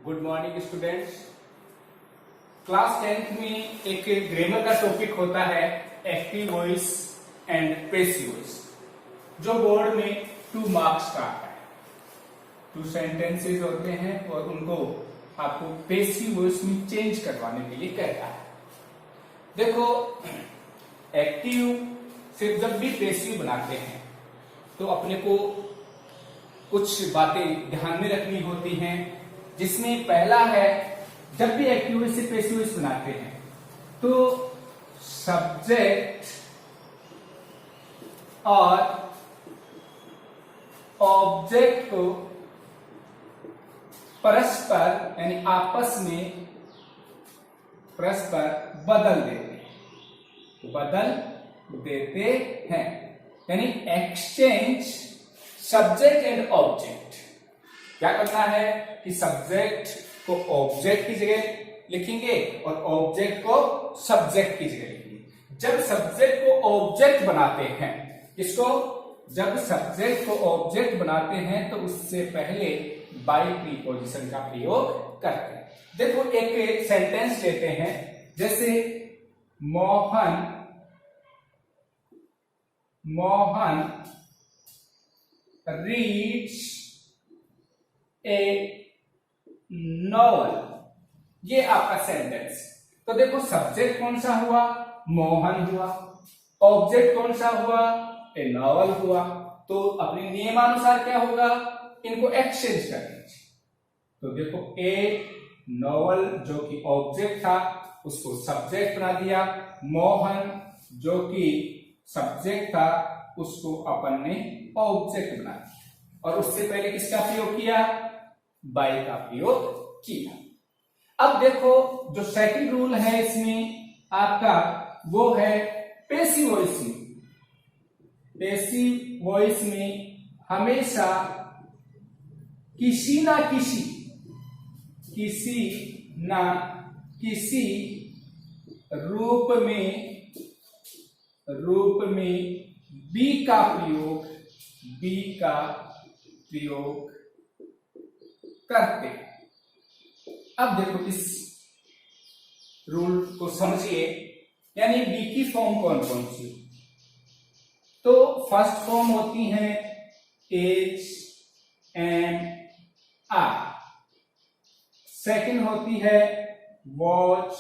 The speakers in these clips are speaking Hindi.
Good morning students. Class 10th में एक ग्रामर का टॉपिक होता है active voice and passive voice, जो बोर्ड में 2 मार्क्स का आता है। 2 सेंटेंसेस होते हैं और उनको आपको पैसिव वॉइस में चेंज करवाने के लिए कहता है। देखो, एक्टिव सिर्फ जब भी पैसिव बनाते हैं तो अपने को कुछ बातें ध्यान में रखनी होती हैं, जिसमें पहला है, जब भी एक्टिव वॉइस से पैसिव वॉइस बनाते हैं तो सब्जेक्ट और ऑब्जेक्ट को परस्पर यानी आपस में परस्पर बदल देते हैं, यानी एक्सचेंज सब्जेक्ट एंड ऑब्जेक्ट। क्या करना है कि सब्जेक्ट को ऑब्जेक्ट की जगह लिखेंगे और ऑब्जेक्ट को सब्जेक्ट की जगह लिखेंगे। जब सब्जेक्ट को ऑब्जेक्ट बनाते हैं, जब सब्जेक्ट को ऑब्जेक्ट बनाते हैं तो उससे पहले बाई प्रीपोजिशन का प्रयोग करते हैं। देखो, एक सेंटेंस लेते हैं, जैसे मोहन रीड्स ए नॉवल। ये आपका सेंटेंस। तो देखो, सब्जेक्ट कौन सा हुआ? मोहन हुआ। ऑब्जेक्ट कौन सा हुआ? ए नॉवल हुआ। तो अपने नियमानुसार क्या होगा? इनको एक्सचेंज कर दीजिए। तो देखो, ए नॉवल जो कि ऑब्जेक्ट था उसको सब्जेक्ट बना दिया, मोहन जो कि सब्जेक्ट था उसको अपन ने ऑब्जेक्ट बना दिया, और उससे पहले किसका प्रयोग किया? बाय का प्रयोग किया। अब देखो, जो सेकंड रूल है इसमें आपका, वो है पैसिव वॉइस में। पैसिव वॉइस में हमेशा किसी ना किसी रूप में बी का प्रयोग करते हैं। अब देखो, इस रूल को समझिए, यानी बी की फॉर्म कौन कौन सी? तो फर्स्ट फॉर्म होती है एज एंड आर, सेकंड होती है वॉच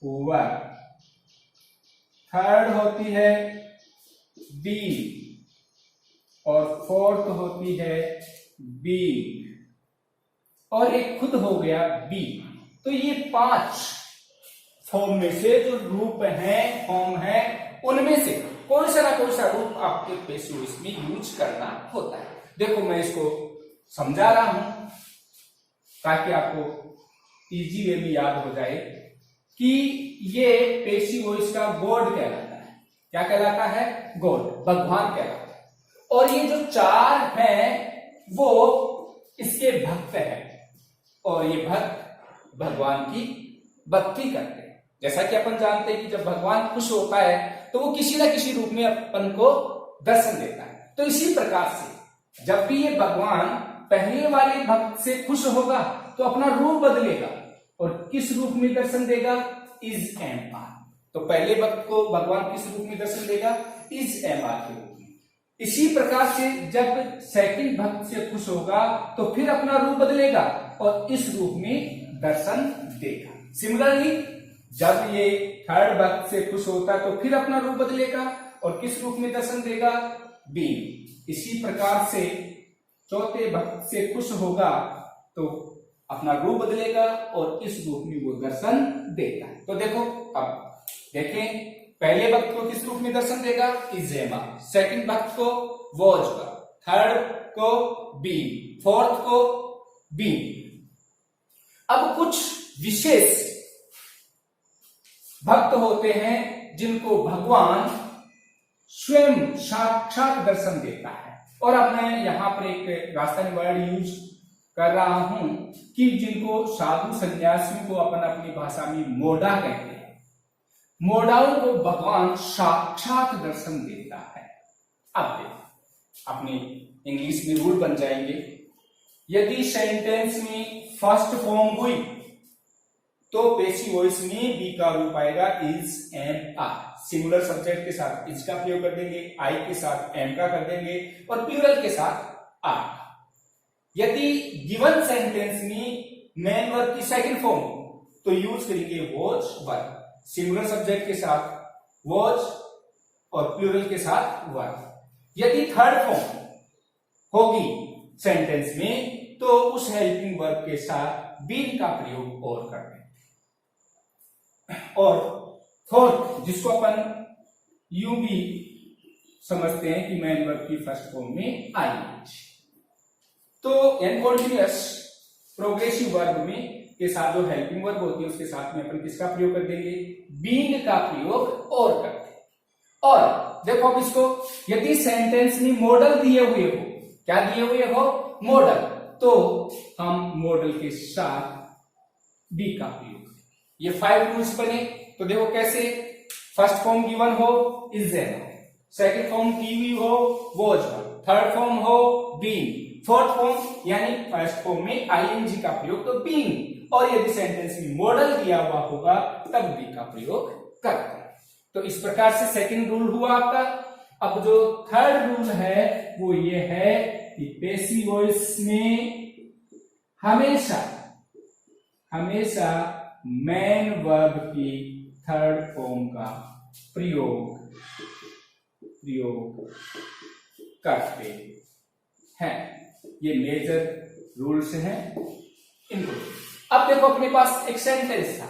वर, थर्ड होती है बी, और फोर्थ होती है बी, और एक खुद हो गया बी। तो ये 5 फॉर्म में से जो रूप है, फॉर्म है, उनमें से कौन सा ना कौन सा रूप आपके पैसिव वॉइस में यूज करना होता है। देखो, मैं इसको समझा रहा हूं ताकि आपको इजी वे में याद हो जाए कि ये पैसिव वॉइस का गॉड कहलाता है। क्या कहलाता है? गॉड, भगवान कहलाता है। और ये जो 4 हैं वो इसके भक्त हैं, और ये भक्त भगवान की भक्ति करते हैं। जैसा कि अपन जानते हैं कि जब भगवान खुश होता है तो वो किसी ना किसी रूप में अपन को दर्शन देता है। तो इसी प्रकार से जब भी ये भगवान पहले वाले भक्त से खुश होगा तो अपना रूप बदलेगा, और किस रूप में दर्शन देगा? Is am are. तो पहले भक्त को भगवान किस रूप में दर्शन देगा? इज एम आर के रूप में। इसी प्रकार से जब सेकंड भक्त से खुश होगा तो फिर अपना रूप बदलेगा और इस रूप में दर्शन देगा। सिमिलरली, जब ये थर्ड भक्त से खुश होता है तो फिर अपना रूप बदलेगा और किस रूप में दर्शन देगा? बी। इसी प्रकार से चौथे भक्त से खुश होगा तो अपना रूप बदलेगा और इस रूप में वो दर्शन देगा। तो देखो, अब देखें, पहले भक्त को किस रूप में दर्शन देगा? इजेमा, सेकंड भक्त को वॉच का, थर्ड को बी, फोर्थ को बी। अब कुछ विशेष भक्त होते हैं जिनको भगवान स्वयं साक्षात दर्शन देता है, और अब मैं यहां पर एक राजस्थानी वर्ड यूज कर रहा हूं कि जिनको साधु सन्यासियों को अपन अपनी भाषा में मोड़ा कहते हैं। मोड़ाओं को भगवान साक्षात दर्शन देता है। अब देखो, अपने इंग्लिश में रूल बन जाएंगे यदि सेंटेंस में फर्स्ट फॉर्म हुई तो पैसिव वॉइस में बी का रूप आएगा is, am, are. Singular subject के साथ इज का प्रयोग कर देंगे, आई के साथ एम का कर देंगे और प्लूरल के साथ आर। यदि गिवन सेंटेंस में मेन वर्ब की सेकंड फॉर्म तो यूज करेंगे वॉज, वर। सिंगुलर सब्जेक्ट के साथ वॉज और प्लूरल के साथ वर। यदि थर्ड फॉर्म होगी सेंटेंस में तो उस हेल्पिंग वर्ब के साथ बीन का प्रयोग और करते हैं। और फोर्थ, जिसको अपन यूं भी समझते हैं कि मेन वर्ब की फर्स्ट फॉर्म में आईएनजी। तो कॉन्टिन्यूअस प्रोग्रेसिव वर्ब में के साथ जो हेल्पिंग वर्ब होती है उसके साथ में अपन किसका प्रयोग कर देंगे, बीइंग का प्रयोग और करते हैं। और देखो अब इसको, यदि सेंटेंस में मॉडल दिए हुए हो, क्या दिए हुए हो, मॉडल, तो हम मॉडल के साथ बी का प्रयोग। ये 5 रूल्स बने। तो देखो कैसे, फर्स्ट फॉर्म गिवन हो इज, एम, सेकंड फॉर्म टीवी हो वॉज, थर्ड फॉर्म हो बीइंग, फोर्थ फॉर्म यानी फर्स्ट फॉर्म में आईएनजी का प्रयोग तो बीइंग, और यदि सेंटेंस में मॉडल दिया हुआ होगा तब बी का प्रयोग करते हैं। तो इस प्रकार से सेकंड रूल हुआ आपका। अब जो थर्ड रूल है वो ये है कि पैसिव वॉइस में हमेशा मेन वर्ब की थर्ड फॉर्म का प्रयोग करते हैं। ये मेजर रूल्स हैं इनको। अब देखो अपने पास एक सेंटेंस था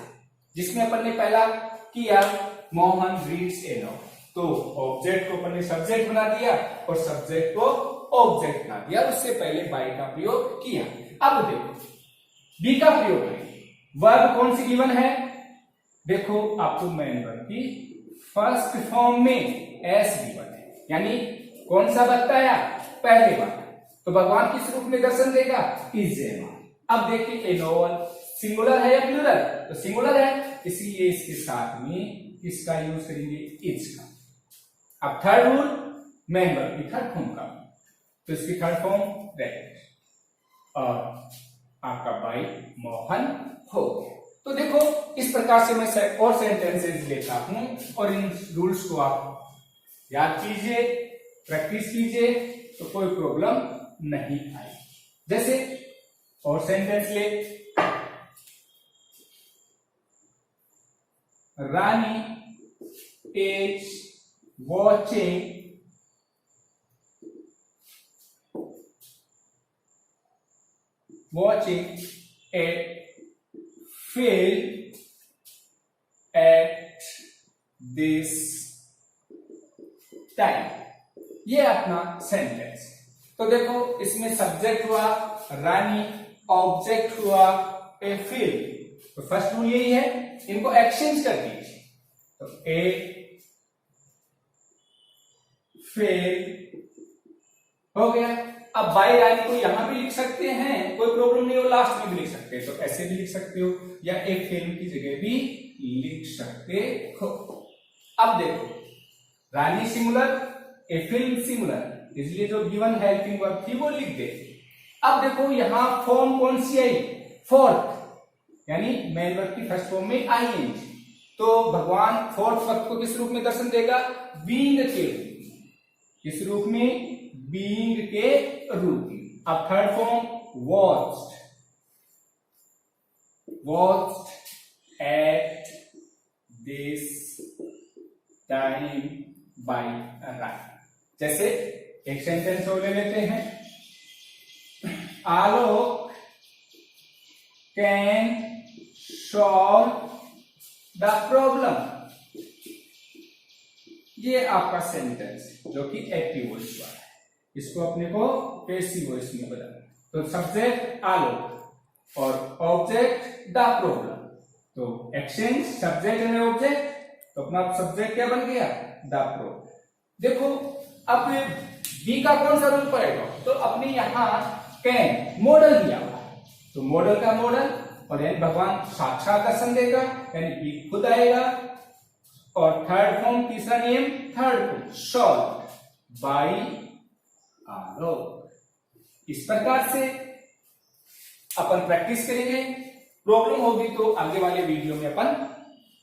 जिसमें अपन ने पहला किया मोहन रीड्स ए नॉवल। तो ऑब्जेक्ट को अपन ने सब्जेक्ट बना दिया और सब्जेक्ट को ऑब्जेक्ट बना दिया, उससे पहले बाई का प्रयोग किया। अब देखो बी का प्रयोग करें। वर्ब कौन सी गिवन है, देखो आपको मेन वर्ब की फर्स्ट फॉर्म में एस गिवन है, यानी कौन सा बताया, पहले वाला। तो भगवान किस रूप में दर्शन देगा, इज, एम। अब देखिए ए नॉवल सिंगुलर है या प्लूरल, तो सिंगुलर है, इसलिए इसके साथ में किसका यूज करेंगे, इज का। अब थर्ड रूल मेन वर्ब की थर्ड फॉर्म का, तो इसकी थर्ड फॉर्म रेड और आपका बाई मोहन हो गया। तो देखो इस प्रकार से मैं और सेंटेंसेस लेता हूं और इन रूल्स को आप याद कीजिए, प्रैक्टिस कीजिए, तो कोई प्रॉब्लम नहीं आएगी। जैसे और सेंटेंस ले, Rani is watching a film at this time। ये अपना सेंटेंस। तो देखो इसमें सब्जेक्ट हुआ रानी, ऑब्जेक्ट हुआ ए फिल्म। तो फर्स्ट रूल यही है, इनको एक्सचेंज कर दीजिए। तो ए फिल्म हो गया। अब बाई रानी को यहां भी लिख सकते हैं, कोई प्रॉब्लम नहीं हो, लास्ट में भी लिख सकते हैं, तो ऐसे भी लिख सकते हो, या एक फिल्म की जगह भी लिख सकते हो। अब देखो रानी सिंगुलर, ए फिल्म सिंगुलर, इसलिए जो गिवन हेल्पिंग वर्ब थी वो लिख दे। अब देखो यहां फॉर्म कौन सी आई, फोर्थ, यानी मेन वर्ब की फर्स्ट फॉर्म में आईएनजी। तो भगवान फोर्थ वर्ब को किस रूप में दर्शन देगा, बीइंग के रूप में। किस रूप में, बीइंग के रूप में। अब third form watched at this time by Rani. जैसे एक सेंटेंस और ले लेते हैं, Alok can solve the problem. ये आपका सेंटेंस जो कि एक्टिव वॉइस वाला है, इसको अपने को पैसिव वॉइस में बदलना। तो सब्जेक्ट आलोक और ऑब्जेक्ट द प्रॉब्लम, तो एक्सचेंज सब्जेक्ट एंड ऑब्जेक्ट, तो अपना सब्जेक्ट क्या बन गया, द प्रॉब्लम। देखो अब बी का कौन सा रूल पड़ेगा, तो अपने यहां कैन मॉडल दिया हुआ है, तो मॉडल का मॉडल, और यानी भगवान साक्षात दर्शन देगा, यानी बी खुद आएगा। और थर्ड फॉर्म, तीसरा नियम, थर्ड फॉर्म सॉल्व बाई आलोक। इस प्रकार से अपन प्रैक्टिस करेंगे, प्रॉब्लम होगी तो आगे वाले वीडियो में अपन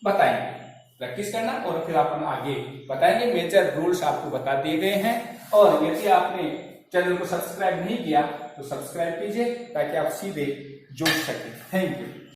बताएंगे। प्रैक्टिस करना और फिर अपन आगे बताएंगे। मेजर रूल्स आपको बता दिए गए हैं, और यदि आपने चैनल को सब्सक्राइब नहीं किया तो सब्सक्राइब कीजिए ताकि आप सीधे जुड़ सकें। Thank you.